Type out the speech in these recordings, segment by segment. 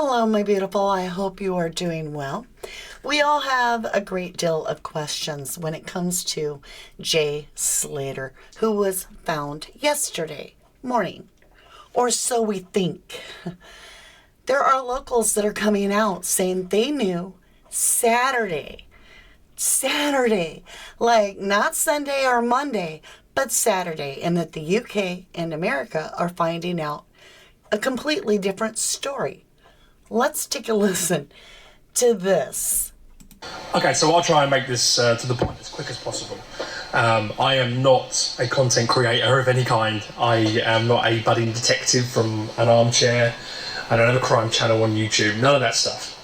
Hello, my beautiful. I hope you are doing well. We all have a great deal of questions when it comes to Jay Slater, who was found yesterday morning, or so we think. There are locals that are coming out saying they knew Saturday, like not Sunday or Monday, but Saturday, and that the UK and America are finding out a completely different story. Let's take a listen to this. Okay, so I'll try and make this to the point as quick as possible. I am not a content creator of any kind. I am not a budding detective from an armchair. I don't have a crime channel on YouTube, none of that stuff.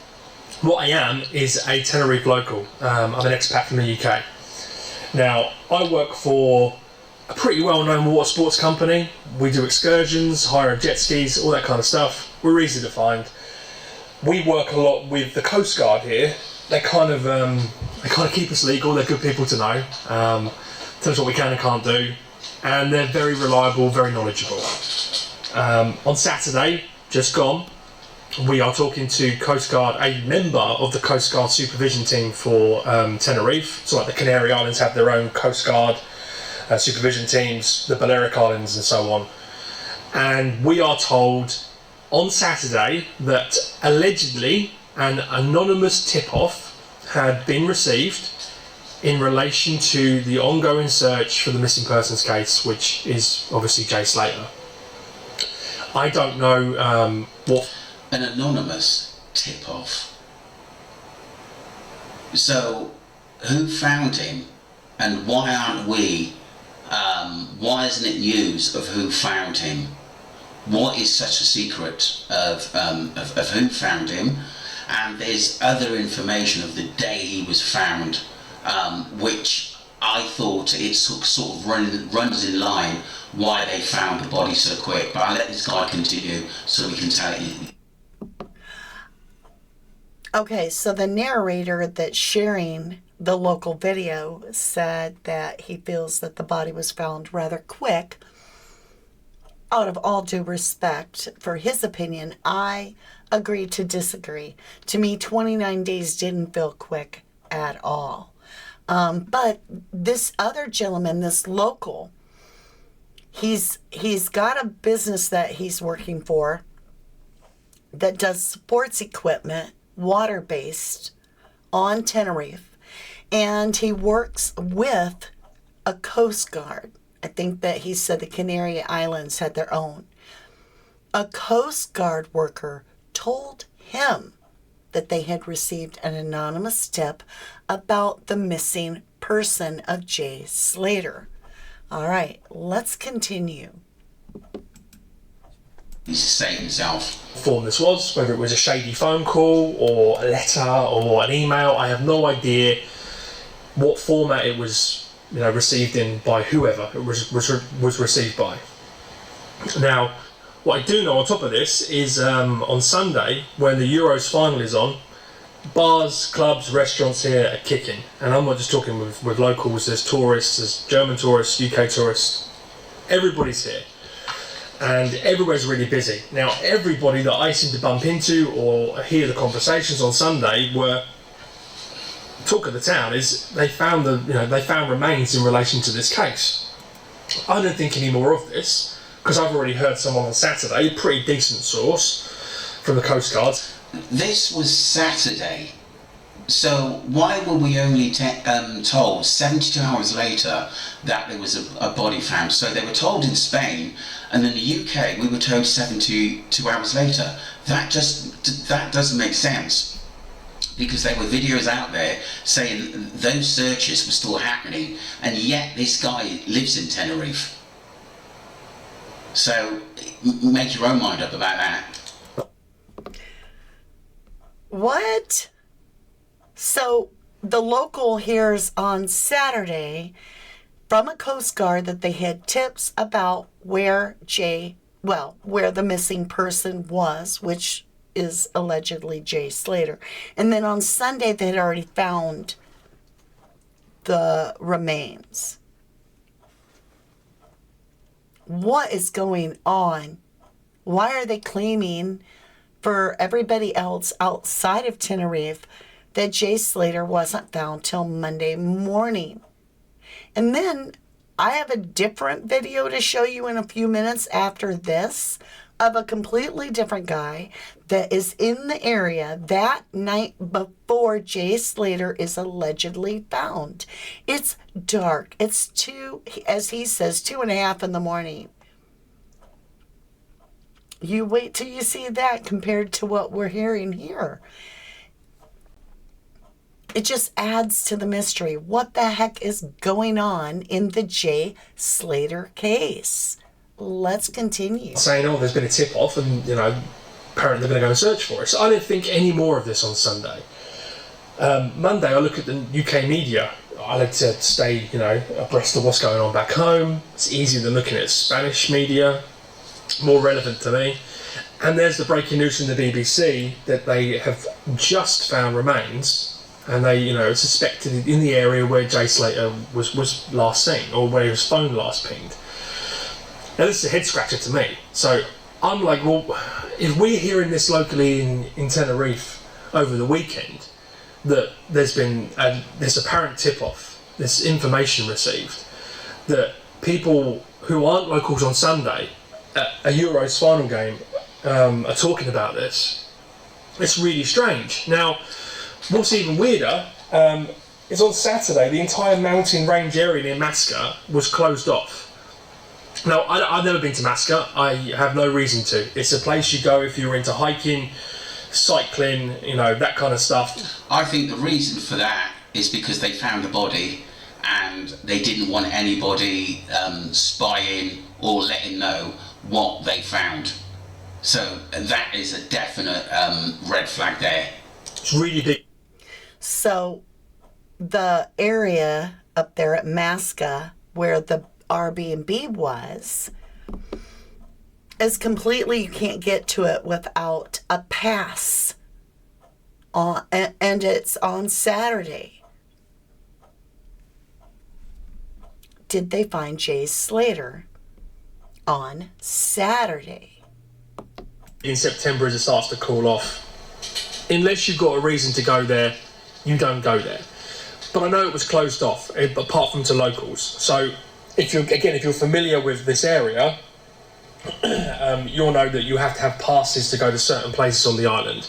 What I am is a Tenerife local. I'm an expat from the UK. Now, I work for a pretty well-known water sports company. We do excursions, hire jet skis, all that kind of stuff. We're easy to find. We work a lot with the Coast Guard here. They kind of keep us legal. They're good people to know. Tell us what we can and can't do, and they're very reliable, very knowledgeable. On Saturday, just gone, we are talking to Coast Guard, a member of the Coast Guard supervision team for Tenerife. So like the Canary Islands have their own Coast Guard supervision teams, the Balearic Islands and so on. And we are told on Saturday that allegedly an anonymous tip-off had been received in relation to the ongoing search for the missing persons case, which is obviously Jay Slater. I don't know what... An anonymous tip-off. So, who found him, and why aren't we, why isn't it news of who found him? What is such a secret of who found him? And there's other information of the day he was found, which I thought it sort of runs in line why they found the body so quick. But I'll let this guy continue so we can tell you. Okay, so the narrator that's sharing the local video said that he feels that the body was found rather quick. Out of all due respect for his opinion, I agree to disagree. To me, 29 days didn't feel quick at all. But this other gentleman, this local, he's got a business that he's working for that does sports equipment, water-based, on Tenerife. And he works with a Coast Guard. I think that he said the Canary Islands had their own. A Coast Guard worker told him that they had received an anonymous tip about the missing person of Jay Slater. All right, let's continue. He's to say himself. Form this was, whether it was a shady phone call or a letter or an email, I have no idea what format it was received in by whoever it was received by. Now, what I do know on top of this is on Sunday, when the Euros final is on, bars, clubs, restaurants here are kicking. And I'm not just talking with locals, there's tourists, there's German tourists, UK tourists, everybody's here. And everywhere's really busy. Now, everybody that I seem to bump into or hear the conversations on Sunday were talk of the town is they found remains in relation to this case. I don't think any more of this because I've already heard someone on Saturday, a pretty decent source from the Coast Guard. This was Saturday, so why were we only told 72 hours later that there was a body found? So they were told in Spain, and in the UK we were told 72 hours later. That doesn't make sense. Because there were videos out there saying those searches were still happening, and yet this guy lives in Tenerife. So make your own mind up about that. What? So the local hears on Saturday from a Coast Guard that they had tips about where the missing person was, which is allegedly Jay Slater. And then on Sunday, they had already found the remains. What is going on? Why are they claiming for everybody else outside of Tenerife that Jay Slater wasn't found till Monday morning. And then I have a different video to show you in a few minutes after this of a completely different guy that is in the area that night before Jay Slater is allegedly found. It's dark. It's as he says, 2:30 in the morning. You wait till you see that compared to what we're hearing here. It just adds to the mystery. What the heck is going on in the Jay Slater case? Let's continue. Saying, oh, there's been a tip-off and, apparently they're going to go and search for it. So I didn't think any more of this on Sunday. Monday, I look at the UK media. I like to stay, abreast of what's going on back home. It's easier than looking at Spanish media, more relevant to me. And there's the breaking news from the BBC that they have just found remains, and they, suspected in the area where Jay Slater was last seen, or where his phone last pinged. Now this is a head scratcher to me. So I'm like, well, if we're hearing this locally in Tenerife over the weekend, that there's been this apparent tip-off, this information received, that people who aren't locals on Sunday at a Euros final game are talking about this, it's really strange. Now, what's even weirder is on Saturday, the entire mountain range area near Masca was closed off. Now, I've never been to Masca. I have no reason to. It's a place you go if you're into hiking, cycling, that kind of stuff. I think the reason for that is because they found a body and they didn't want anybody spying or letting know what they found. So that is a definite red flag there. It's really big. So the area up there at Masca where the Airbnb was is completely, you can't get to it without a pass and it's on Saturday. Did they find Jay Slater on Saturday? In September, as it starts to cool off, unless you've got a reason to go there, you don't go there. But I know it was closed off, apart from to locals. So if you're familiar with this area, you'll know that you have to have passes to go to certain places on the island.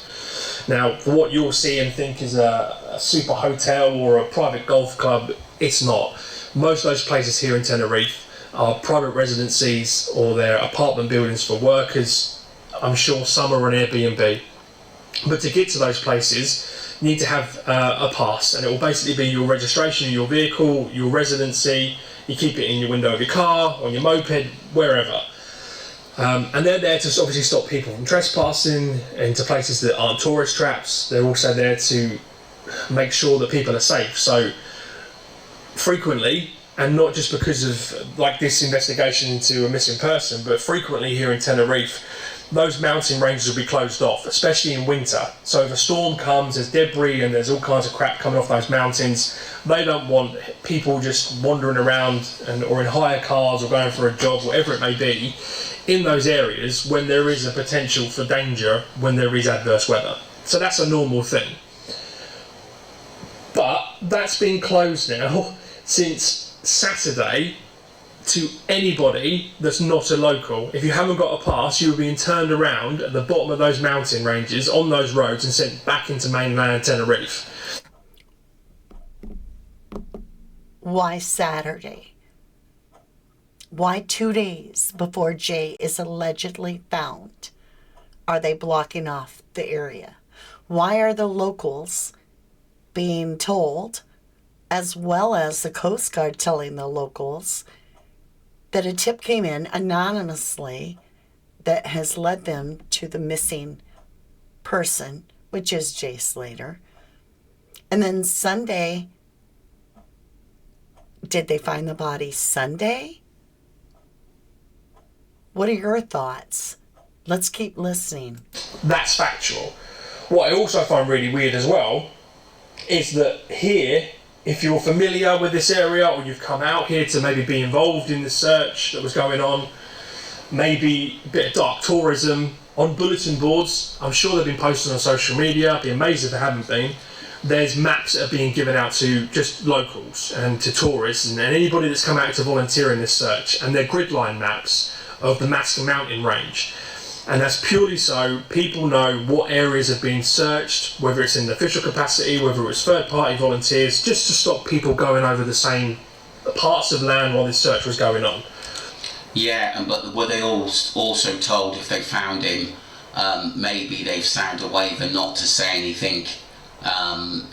Now, for what you'll see and think is a super hotel or a private golf club, it's not. Most of those places here in Tenerife are private residencies or they're apartment buildings for workers. I'm sure some are on Airbnb. But to get to those places, you need to have a pass, and it will basically be your registration of your vehicle, your residency. You keep it in your window of your car, on your moped, wherever. And they're there to obviously stop people from trespassing into places that aren't tourist traps. They're also there to make sure that people are safe. So frequently, and not just because of like this investigation into a missing person, but frequently here in Tenerife, those mountain ranges will be closed off, especially in winter. So if a storm comes, there's debris and there's all kinds of crap coming off those mountains. They don't want people just wandering around or in hire cars or going for a job, whatever it may be, in those areas when there is a potential for danger when there is adverse weather. So that's a normal thing. But that's been closed now since Saturday to anybody that's not a local. If you haven't got a pass, you're being turned around at the bottom of those mountain ranges on those roads and sent back into mainland Tenerife. Why Saturday? Why 2 days before Jay is allegedly found? Are they blocking off the area? Why are the locals being told, as well as the Coast Guard telling the locals, that a tip came in anonymously that has led them to the missing person, which is Jay Slater? And then Sunday, did they find the body Sunday? What are your thoughts? Let's keep listening. That's factual. What I also find really weird as well is that here, if you're familiar with this area or you've come out here to maybe be involved in the search that was going on, maybe a bit of dark tourism, on bulletin boards, I'm sure they've been posted on social media, I'd be amazed if they haven't been, there's maps that are being given out to just locals and to tourists and anybody that's come out to volunteer in this search, and they're grid line maps of the Masca mountain range. And that's purely so people know what areas have been searched, whether it's in official capacity, whether it was third-party volunteers, just to stop people going over the same parts of land while this search was going on. Yeah, but were they also told if they found him, maybe they've signed a waiver not to say anything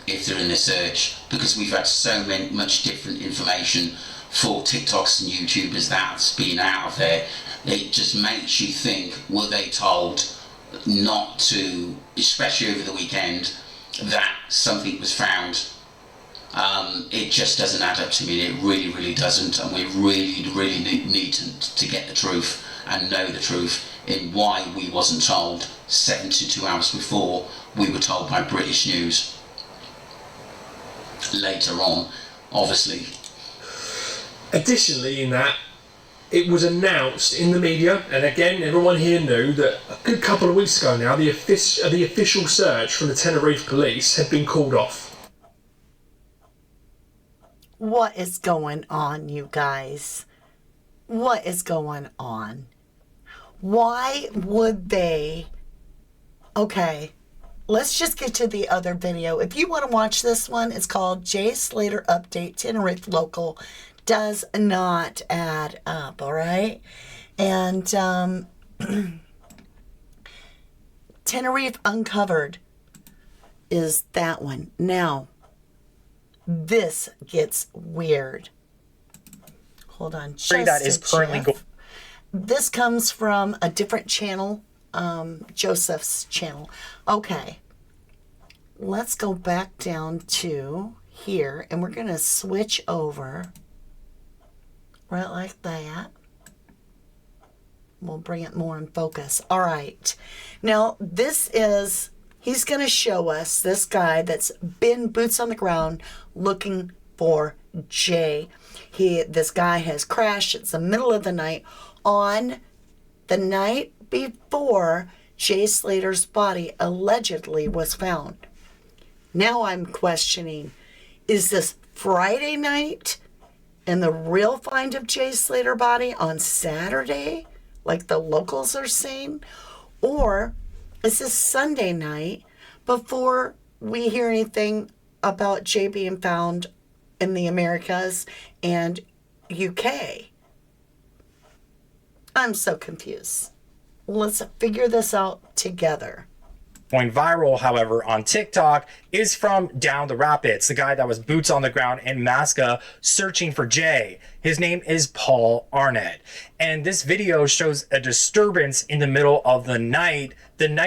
if they're in the search? Because we've had so much different information for TikToks and YouTubers that's been out of there. It just makes you think, were they told not to, especially over the weekend, that something was found? It just doesn't add up to me. It really, really doesn't. And we really need to get the truth and know the truth in why we wasn't told 72 hours before we were told by British News. Later on, obviously. Additionally, in that, it was announced in the media, and again, everyone here knew that a good couple of weeks ago now, the official search from the Tenerife police had been called off. What is going on, you guys? What is going on? Why would they... Okay, let's just get to the other video. If you want to watch this one, it's called Jay Slater Update Tenerife Local Does Not Add Up, all right? And Tenerife Uncovered is that one. Now, this gets weird. Hold on. That is currently going. This comes from a different channel, Joseph's channel. Okay. Let's go back down to here, and we're going to switch over right like that. We'll bring it more in focus. All right. Now, this is... He's going to show us this guy that's been boots on the ground looking for Jay. This guy has crashed. It's the middle of the night on the night before Jay Slater's body allegedly was found. Now I'm questioning, is this Friday night and the real find of Jay Slater's body on Saturday, like the locals are saying? Or is this Sunday night before we hear anything about Jay being found in the Americas and UK? I'm so confused. Let's figure this out together. Going viral, however, on TikTok is from Down the Rapids, the guy that was boots on the ground in Masca searching for Jay. His name is Paul Arnett. And this video shows a disturbance in the middle of the night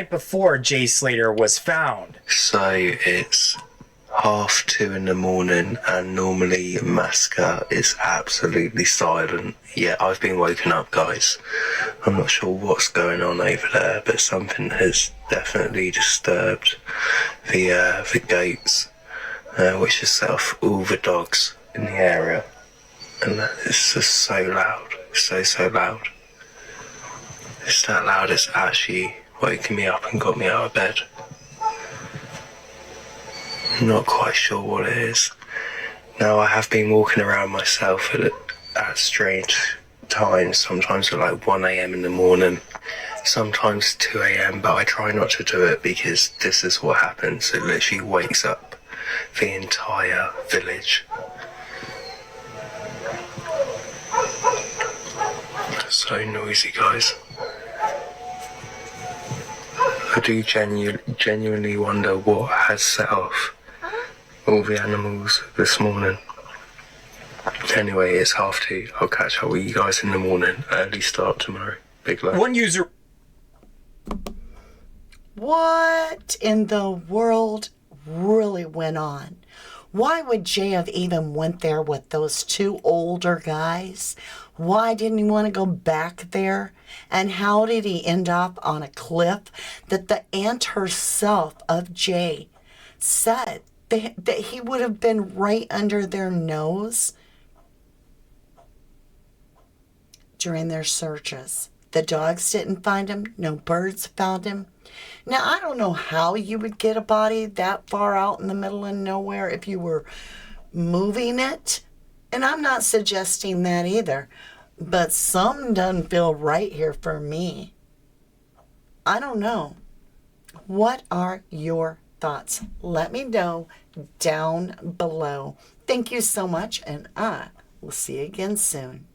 before Jay Slater was found. So it's 2:30 in the morning, and normally Masca is absolutely silent. Yeah, I've been woken up, guys. I'm not sure what's going on over there, but something has definitely disturbed the gates, which has set off all the dogs in the area. And it's just so loud, so loud. It's that loud it's actually woken me up and got me out of bed. I'm not quite sure what it is. Now, I have been walking around myself at strange times, sometimes at like 1 a.m. in the morning, sometimes 2 a.m, but I try not to do it because this is what happens. It literally wakes up the entire village. It's so noisy, guys. I do genuinely wonder what has set off all the animals this morning. Anyway, it's 2:30. I'll catch up with you guys in the morning. Early start tomorrow. Big love. One user... What in the world really went on? Why would Jay have even went there with those two older guys? Why didn't he want to go back there? And how did he end up on a cliff that the aunt herself of Jay said that he would have been right under their nose during their searches? The dogs didn't find him. No birds found him. Now, I don't know how you would get a body that far out in the middle of nowhere if you were moving it. And I'm not suggesting that either. But something doesn't feel right here for me. I don't know. What are your thoughts? Let me know down below. Thank you so much, and I will see you again soon.